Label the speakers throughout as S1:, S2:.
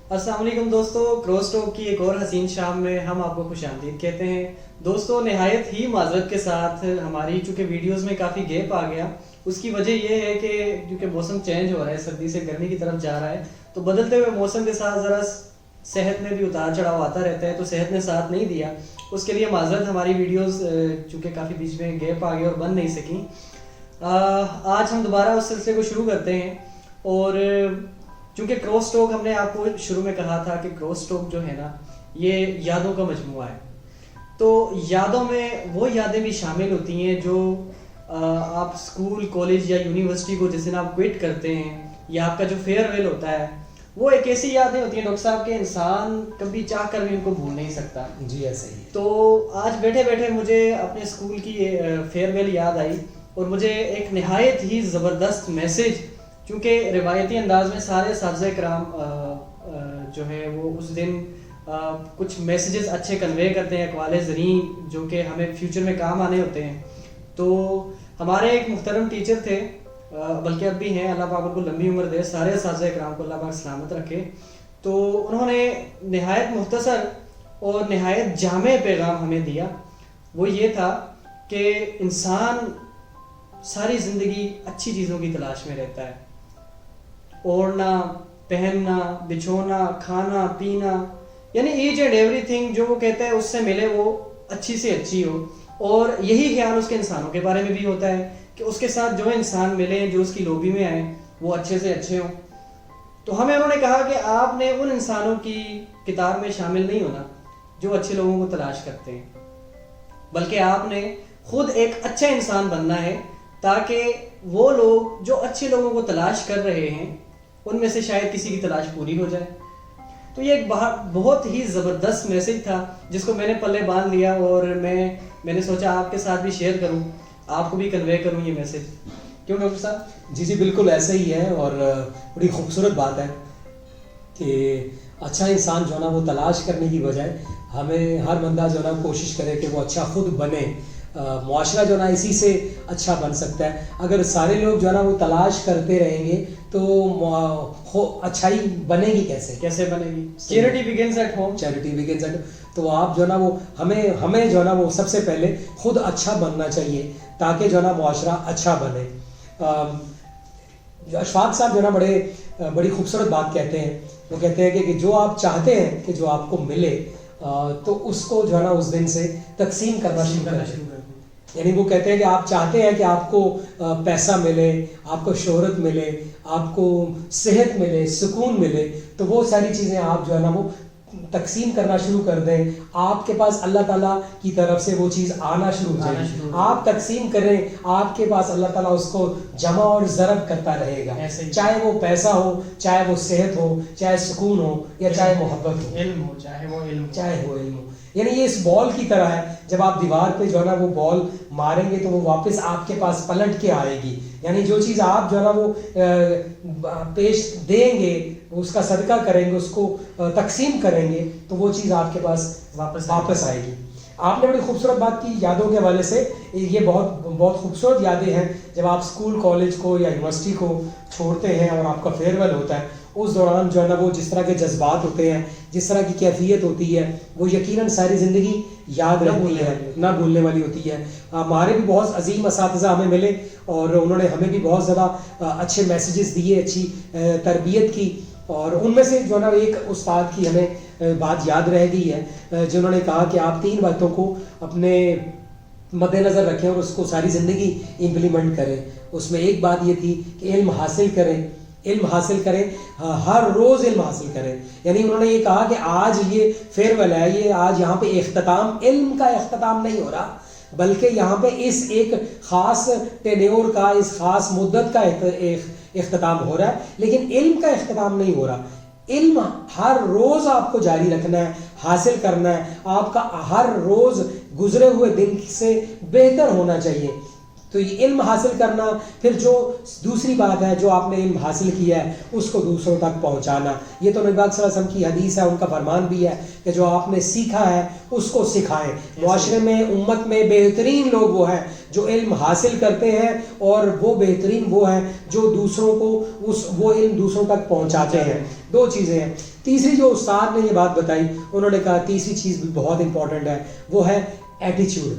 S1: السلام علیکم دوستو، کراس ٹاک کی ایک اور حسین شام میں ہم آپ کو خوش آمدید کہتے ہیں۔ دوستو نہایت ہی معذرت کے ساتھ ہماری چونکہ ویڈیوز میں کافی گیپ آ گیا، اس کی وجہ یہ ہے کہ کیونکہ موسم چینج ہو رہا ہے، سردی سے گرمی کی طرف جا رہا ہے، تو بدلتے ہوئے موسم کے ساتھ ذرا صحت میں بھی اتار چڑھاؤ آتا رہتا ہے، تو صحت نے ساتھ نہیں دیا، اس کے لیے معذرت۔ ہماری ویڈیوز چونکہ کافی بیچ میں گیپ آ گیا اور بن نہیں سکیں، آج ہم دوبارہ اس سلسلے کو شروع کرتے ہیں۔ اور چونکہ کراس ٹاک ہم نے آپ کو شروع میں کہا تھا کہ کراس ٹاک جو ہے نا یہ یادوں کا مجموعہ ہے، تو یادوں میں وہ یادیں بھی شامل ہوتی ہیں جو آپ اسکول، کالج یا یونیورسٹی کو جس دن آپ کوئٹ کرتے ہیں یا آپ کا جو فیئر ویل ہوتا ہے، وہ ایک ایسی یادیں ہوتی ہیں ڈاکٹر صاحب کہ انسان کبھی چاہ کر بھی ان کو بھول نہیں سکتا۔
S2: جی ایسے ہی۔
S1: تو آج بیٹھے بیٹھے مجھے اپنے اسکول کی فیئر ویل یاد آئی، اور مجھے ایک نہایت ہی زبردست میسج، چونکہ روایتی انداز میں سارے اساتذہ کرام جو ہے وہ اس دن کچھ میسیجز اچھے کنوے کرتے ہیں، اقوال زریں جو کہ ہمیں فیوچر میں کام آنے ہوتے ہیں۔ تو ہمارے ایک محترم ٹیچر تھے، بلکہ اب بھی ہیں، اللہ پاک ان کو لمبی عمر دے، سارے اساتذہ کرام کو اللہ پاک سلامت رکھے۔ تو انہوں نے نہایت مختصر اور نہایت جامع پیغام ہمیں دیا، وہ یہ تھا کہ انسان ساری زندگی اچھی چیزوں کی تلاش میں رہتا ہے، اوڑھنا، پہننا، بچھونا، کھانا پینا، یعنی ایچ اینڈ ایوری تھنگ جو وہ کہتا ہے اس سے ملے وہ اچھی سے اچھی ہو۔ اور یہی خیال اس کے انسانوں کے بارے میں بھی ہوتا ہے کہ اس کے ساتھ جو انسان ملیں، جو اس کی لوبی میں آئیں، وہ اچھے سے اچھے ہوں۔ تو ہمیں انہوں نے کہا کہ آپ نے ان انسانوں کی کتاب میں شامل نہیں ہونا جو اچھے لوگوں کو تلاش کرتے ہیں، بلکہ آپ نے خود ایک اچھا انسان بننا ہے، تاکہ وہ لوگ جو اچھے لوگوں کو تلاش کر رہے ہیں ان میں سے شاید کسی کی تلاش پوری ہو جائے۔ تو یہ ایک بہت ہی زبردست میسج تھا جس کو میں نے پلے باندھ لیا، اور میں نے سوچا آپ کے ساتھ بھی شیئر کروں، آپ کو بھی کنوے کروں یہ میسج۔ کیوں ڈاکٹر صاحب؟
S2: جی بالکل ایسا ہی ہے، اور بڑی خوبصورت بات ہے کہ اچھا انسان جو ہے نا وہ تلاش کرنے کی بجائے ہمیں ہر بندہ جو ہے نا کوشش کرے کہ وہ اچھا خود بنے۔ معاشرہ جو ہے نا اسی سے اچھا بن سکتا ہے۔ اگر سارے لوگ جو ہے نا وہ تلاش کرتے رہیں گے تو اچھائی بنے گی کیسے
S1: بنے گی؟ Charity begins at home.
S2: Charity begins at home. تو آپ جو ہے نا وہ ہمیں جو ہے نا وہ سب سے پہلے خود اچھا بننا چاہیے تاکہ جو ہے نا معاشرہ اچھا بنے۔ اشفاق صاحب جو ہے نا بڑی خوبصورت بات کہتے ہیں، وہ کہتے ہیں کہ جو آپ چاہتے ہیں کہ جو آپ کو ملے تو اس کو جو ہے نا اس دن سے تقسیم کرنا شروع کریں۔ یعنی وہ کہتے ہیں کہ آپ چاہتے ہیں کہ آپ کو پیسہ ملے، آپ کو شہرت ملے، آپ کو صحت ملے، سکون ملے، تو وہ ساری چیزیں آپ جو ہے نا وہ تقسیم کرنا شروع کر دیں۔ آپ کے پاس اللہ تعالیٰ کی طرف سے وہ چیز آنا شروع ہو جائے، آپ تقسیم کریں، آپ کے پاس اللہ تعالیٰ اس کو جمع اور ضرب کرتا رہے گا، چاہے وہ پیسہ ہو، چاہے وہ صحت ہو، چاہے سکون ہو، یا چاہے محبت ہو،
S1: علم ہو، چاہے وہ علم ہو۔
S2: یعنی یہ اس بال کی طرح ہے، جب آپ دیوار پہ جو ہے نا وہ بال ماریں گے تو وہ واپس آپ کے پاس پلٹ کے آئے گی۔ یعنی جو چیز آپ جو ہے نا وہ پیش دیں گے، اس کا صدقہ کریں گے، اس کو تقسیم کریں گے، تو وہ چیز آپ کے پاس واپس آئے گی۔ آپ نے بڑی خوبصورت بات کی یادوں کے حوالے سے، یہ بہت خوبصورت یادیں ہیں جب آپ اسکول، کالج کو یا یونیورسٹی کو چھوڑتے ہیں اور آپ کا فیئر ویل ہوتا ہے۔ اس دوران جو ہے نا وہ جس طرح کے جذبات ہوتے ہیں، جس طرح کی کیفیت ہوتی ہے، وہ یقیناً ساری زندگی یاد رہتی ہے، نہ بھولنے والی ہوتی ہے۔ ہمارے بھی بہت عظیم اساتذہ ہمیں ملے، اور انہوں نے ہمیں بھی بہت زیادہ اچھے میسیجز دیے، اچھی تربیت کی، اور ان میں سے جو ہے نا ایک استاد کی ہمیں بات یاد رہ گئی ہے، جنہوں نے کہا کہ آپ 3 باتوں کو اپنے مد نظر رکھیں اور اس کو ساری زندگی امپلیمنٹ کریں۔ اس میں ایک بات یہ تھی کہ علم حاصل کریں، ہر روز علم حاصل کریں۔ یعنی انہوں نے یہ کہا کہ آج یہ فیئر ویل ہے، یہ آج یہاں پہ اختتام، علم کا اختتام نہیں ہو رہا، بلکہ یہاں پہ اس ایک خاص ٹینیور کا، اس خاص مدت کا اختتام ہو رہا ہے، لیکن علم کا اختتام نہیں ہو رہا۔ علم ہر روز آپ کو جاری رکھنا ہے، حاصل کرنا ہے، آپ کا ہر روز گزرے ہوئے دن سے بہتر ہونا چاہیے، تو یہ علم حاصل کرنا، پھر جو دوسری بات ہے جو آپ نے علم حاصل کیا ہے اس کو دوسروں تک پہنچانا. یہ تو نبی پاک صلی اللہ علیہ وسلم کی حدیث ہے، ان کا فرمان بھی ہے کہ جو آپ نے سیکھا ہے اس کو سکھائیں. معاشرے میں، امت میں بہترین لوگ وہ ہیں جو علم حاصل کرتے ہیں، اور وہ بہترین وہ ہیں جو دوسروں کو وہ علم دوسروں تک پہنچاتے ہیں. دو چیزیں ہیں. تیسری جو استاد نے یہ بات بتائی، انہوں نے کہا تیسری چیز بھی بہت امپورٹنٹ ہے، وہ ہے ایٹیچیوڈ.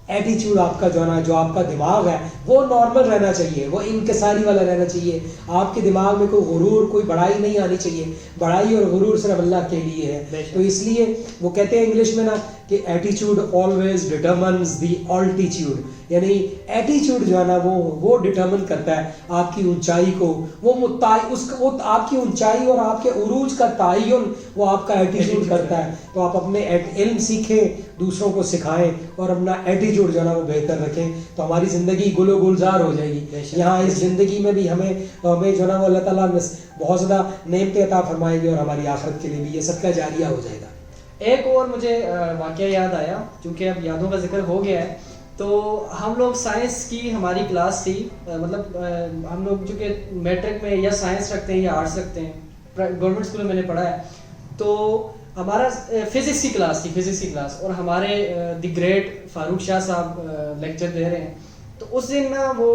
S2: ایٹیچیوڈ آپ کا جو ہے نا، جو آپ کا دماغ ہے وہ نارمل رہنا چاہیے، وہ انکساری والا رہنا چاہیے. آپ کے دماغ میں کوئی غرور، کوئی بڑائی نہیں آنی چاہیے. بڑائی اور غرور صرف اللہ کے لیے ہے. تو اس لیے وہ کہتے ہیں انگلش میں نا کہ ایٹیچیوڈ آلویز ڈٹرمنز دی آلٹیچیوڈ. یعنی ایٹیچیوڈ جو ہے نا وہ ڈٹرمن کرتا ہے آپ کی اونچائی کو. وہ آپ کی اونچائی اور آپ کے عروج کا تعین وہ آپ کا ایٹیچیوڈ کرتا ہے. تو آپ اپنے علم سیکھیں، دوسروں کو سکھائیں، اور اپنا ایٹیچیوڈ جو ہے نا وہ بہتر رکھیں، تو ہماری زندگی گل و گلزار ہو جائے گی. یہاں اس زندگی میں بھی ہمیں جو ہے نا وہ اللہ تعالیٰ بہت زیادہ نعمتیں عطا فرمائے گی، اور ہماری آخرت کے لیے بھی یہ صدقہ جاریہ ہو جائے گا.
S1: ایک اور مجھے واقعہ یاد آیا، چونکہ اب یادوں کا ذکر ہو گیا ہے. تو ہم لوگ سائنس کی ہماری کلاس تھی، مطلب ہم لوگ چونکہ میٹرک میں یا سائنس رکھتے ہیں یا آرٹس رکھتے ہیں، گورنمنٹ اسکول میں میں نے پڑھا ہے. تو ہمارا فزکس کی کلاس تھی، فزکس کی کلاس، اور ہمارے دی گریٹ فاروق شاہ صاحب لیکچر دے رہے ہیں. تو اس دن نا وہ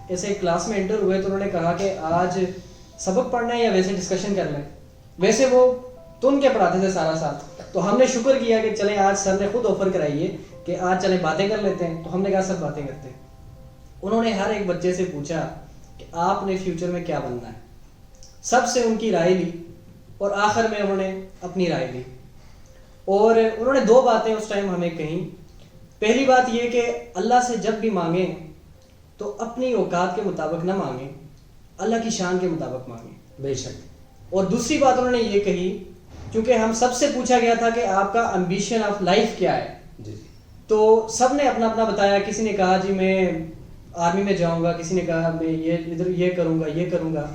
S1: ایسے کلاس میں انٹر ہوئے، تو انہوں نے کہا کہ آج سبق پڑھنا ہے یا ویسے ڈسکشن کر لیں. ویسے وہ تن کے پڑھاتے تھے سارا ساتھ. تو ہم نے شکر کیا کہ چلیں آج سر نے خود آفر کرائی ہے کہ آج چلیں باتیں کر لیتے ہیں. تو ہم نے کہا سر باتیں کرتے ہیں. انہوں نے ہر ایک بچے سے پوچھا کہ آپ نے فیوچر میں کیا بننا ہے. سب سے ان کی رائے لی، اور آخر میں انہوں نے اپنی رائے دی. اور انہوں نے دو باتیں اس ٹائم ہمیں کہیں. پہلی بات یہ کہ اللہ سے جب بھی مانگیں تو اپنی اوقات کے مطابق نہ مانگیں، اللہ کی شان کے مطابق مانگیں.
S2: بے شک.
S1: اور دوسری بات انہوں نے یہ کہی، کیونکہ ہم سب سے پوچھا گیا تھا کہ آپ کا امبیشن آف لائف کیا ہے.
S2: جی.
S1: تو سب نے اپنا اپنا بتایا. کسی نے کہا جی میں آرمی میں جاؤں گا، کسی نے کہا میں یہ کروں گا، یہ کروں گا.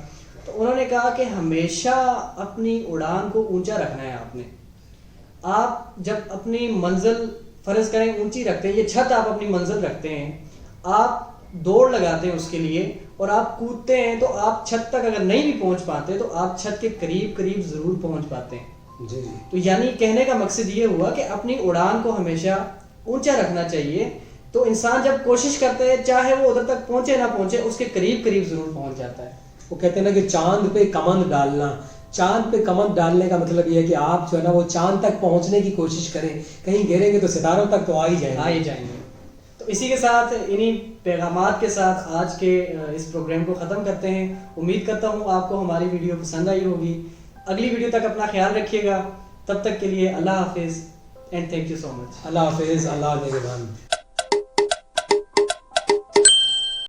S1: تو انہوں نے کہا کہ ہمیشہ اپنی اڑان کو اونچا رکھنا ہے. آپ جب اپنی منزل فرض کریں اونچی رکھتے ہیں، یہ چھت آپ اپنی منزل رکھتے ہیں، آپ دوڑ لگاتے ہیں اس کے لیے اور آپ کودتے ہیں، تو آپ چھت تک اگر نہیں بھی پہنچ پاتے تو آپ چھت کے قریب قریب ضرور پہنچ پاتے ہیں.
S2: جی.
S1: تو یعنی کہنے کا مقصد یہ ہوا کہ اپنی اڑان کو ہمیشہ اونچا رکھنا چاہیے. تو انسان جب کوشش کرتا ہے، چاہے وہ ادھر تک پہنچے نہ پہنچے، اس کے قریب قریب ضرور پہنچ جاتا ہے.
S2: وہ کہتے ہیں نا کہ چاند پہ کمند ڈالنا. چاند پہ کمند ڈالنے کا مطلب یہ ہے کہ آپ جو ہے نا وہ چاند تک پہنچنے کی کوشش کریں. کہیں گریں گے تو ستاروں تک تو آ ہی جائیں گے.
S1: تو اسی کے ساتھ انہی پیغامات کے ساتھ آج کے اس پروگرام کو ختم کرتے ہیں. امید کرتا ہوں آپ کو ہماری ویڈیو پسند آئی ہوگی. اگلی ویڈیو تک اپنا خیال رکھیے گا. تب تک کے لیے اللہ حافظ اینڈ تھینک یو سو مچ.
S2: اللہ حافظ. اللہ نگہبان.